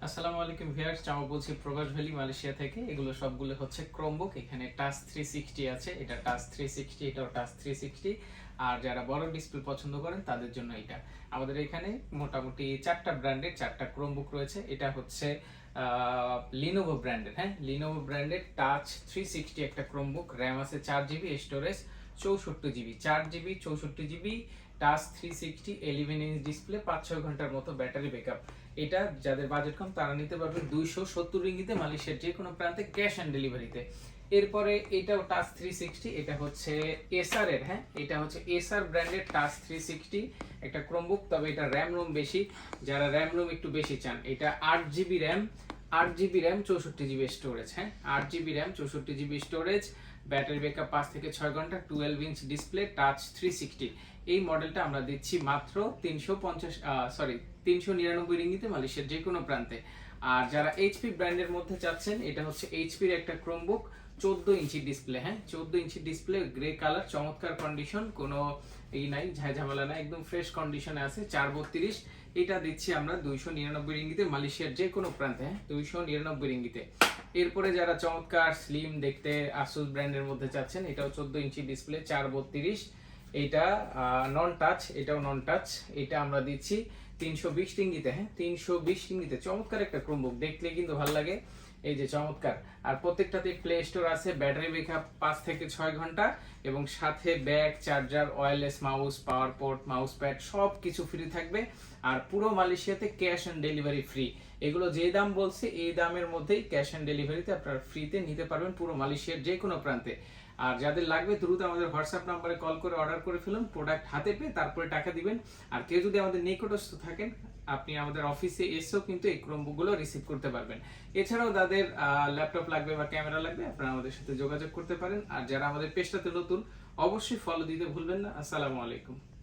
আসসালামু আলাইকুম ভিউয়ার্স, চাও বলছি প্রবাস ভ্যালি মালয়েশিয়া থেকে। এগুলো সবগুলো হচ্ছে ক্রোমবুক। এখানে টাচ 360 আছে, এটা টাচ 360, এটাও টাচ 360। আর যারা বড় ডিসপ্লে পছন্দ করেন তাদের জন্য এটা। আমাদের এখানে মোটামুটি 4টা ব্র্যান্ডের 4টা ক্রোমবুক রয়েছে। এটা হচ্ছে লিনোভো ব্র্যান্ডের, হ্যাঁ, লিনোভো ব্র্যান্ডের টাচ 360 একটা ক্রোমবুক। র্যাম আছে 4 GB, storage 64 GB, 4 GB 64 GB, touch 360, 11 inch display, 5-6 ঘন্টার মতো ব্যাটারি ব্যাকআপ। এটা যাদের বাজেট কম তারা নিতে পারবে 270 রিঙ্গিতে মালয়েশিয়ার যে কোনো প্রান্তে ক্যাশ অন ডেলিভারিতে। এরপরে এটাও টাচ 360, এটা হচ্ছে এসআর এর, হ্যাঁ, এটা হচ্ছে এসআর ব্র্যান্ডের টাচ 360 একটা ক্রোমবুক। তবে এটা র্যাম রোম বেশি, যারা র্যাম রোম একটু বেশি চান। এটা 8 GB RAM, 8 GB RAM, 64 GB storage, হ্যাঁ, 8 GB RAM, 64 GB storage, battery backup 5 থেকে 6 ঘন্টা, 12 ইঞ্চ ডিসপ্লে, টাচ 360। এই মডেলটা আমরা দিচ্ছি মাত্র 399 রিঙ্গিতে মালয়েশিয়ার যে কোনো প্রান্তে। আর যারা এইচপি ব্র্যান্ডের মধ্যে চাচ্ছেন, এটা হচ্ছে এইচপির একটা ক্রোমবুক, 14 ইঞ্চি ডিসপ্লে, হ্যাঁ, 14 ইঞ্চি ডিসপ্লে, গ্রে কালার, চমৎকার কন্ডিশন, কোনো এই নাই, ঝামেলা নাই, একদম ফ্রেশ কন্ডিশনে আছে, 432। এটা দিচ্ছি আমরা 299 রিঙ্গিতে মালয়েশিয়ার যে কোনো প্রান্তে, হ্যাঁ, 299 রিঙ্গিতে। এরপরে যারা চমৎকার স্লিম দেখতে আসুস ব্র্যান্ডের মধ্যে চাচ্ছেন, এটাও 14 ইঞ্চি ডিসপ্লে, 432। এটা নন টাচ, এটাও নন টাচ। এটা আমরা দিচ্ছি 320 রিঙ্গিতে, হ্যাঁ, 320 রিঙ্গিতে। চমৎকার একটা ক্রোমবুক, দেখলে কিন্তু ভালো লাগে, এই যে চমৎকার। আর প্রত্যেকটাতে প্লে স্টোর আছে, ব্যাটারি ব্যাকআপ 5 থেকে 6 ঘন্টা, এবং সাথে ব্যাগ, চার্জার, ওয়্যারলেস মাউস, পাওয়ার পোর্ট, মাউস প্যাড সব কিছু ফ্রি থাকবে। আর পুরো মালয়েশিয়াতে ক্যাশ অন ডেলিভারি ফ্রি। এগুলো যে দাম বলছে এই দামের মধ্যেই ক্যাশ অন ডেলিভারিতে আপনারা ফ্রিতে নিতে পারবেন পুরো মালয়েশিয়ার যে কোনো প্রান্তে। আর যাদের লাগবে দ্রুত আমাদের হোয়াটসঅ্যাপ নাম্বারে কল করে অর্ডার করে ফেলুন, প্রোডাক্ট হাতে পেয়ে তারপরে টাকা দিবেন। আর কেউ যদি আমাদের নিকটস্থ থাকেন, আপনি আমাদের অফিসে এসেও কিন্তু এই ক্রোমবুকগুলো রিসিভ করতে পারবেন। এছাড়াও যাদের ল্যাপটপ লাগবে বা ক্যামেরা লাগবে, আপনারা আমাদের সাথে যোগাযোগ করতে পারেন। আর যারা আমাদের পেজটাতে নতুন, অবশ্যই ফলো দিতে ভুলবেন না। আসসালামু আলাইকুম।